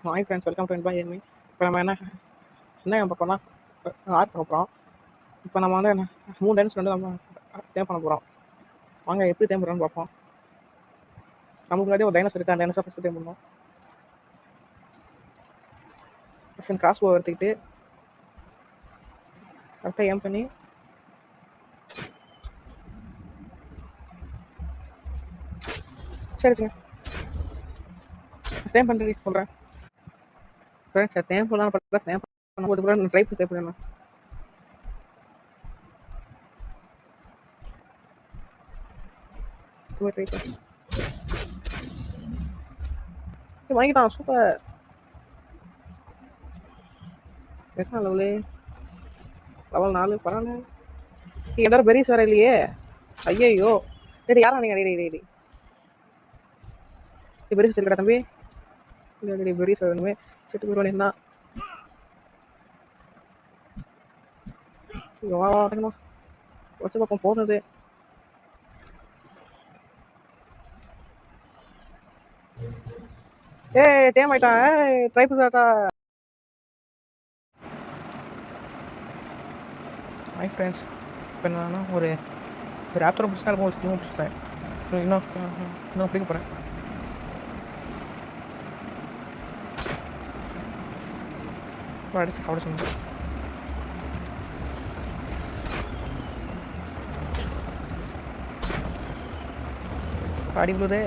Hi friends, welcome to Inba Amy. இப்போ நம்ம என்ன பார்க்கறோம்னா ஆர்ட் பார்க்க போகிறோம். இப்போ நம்ம வந்து 3 டைம்ஸ் வந்து நம்ம தேம் பண்ண போகிறோம். வாங்க எப்படி தேம் பண்ணுறோன்னு பார்ப்போம். நமக்கு முன்னாடி ஒரு டைனோசர் இருக்குது, அந்த டைனோசர் ஃபஸ்ட்டு தேம் பண்ணணும். ஃபஸ்ட் கிராஸ் போ எடுத்துக்கிட்டு கரெக்டாக ஏம் பண்ணி சரிச்சுங்க தேம் பண்ணுறது சொல்கிறேன். ஃப்ரெண்ட்ஸ் தேம் பண்ணலாம் பார்த்தா தேம் பண்ணும்போது கூட ட்ரை பண்ணி தேம் பண்ணணும். ட்ரை பண்ணி வாங்கிட்டான். சூப்பர். எத்தனை லெவலு? லெவல் 4. பரவாயில்ல. எல்லாரும் பெரிய சார் இல்லையே. ஐயோ டேடி யாரா நீங்கள்? டேடி பெரிய சார் இருக்கா தம்பி? இல்லை பெரிய சார் வேணுமே. செட்டு போயிடுவானே தான். வாங்கம்மா வச்சு பார்ப்போம் போடுறது. தேமாயிட்டான். ட்ரை பண்ணாட்டா. ஹாய் ஃப்ரெண்ட்ஸ், இப்போ நான் ஒரு ஆப்டர் முடிச்சா இருக்கும், ஒரு ஸ்டீம் முடிச்சிட்டேன். இன்னும் பிடிக்க போகிறேன். அடிச்சு சாப்பிட சொன்னேன். அடி விழுது.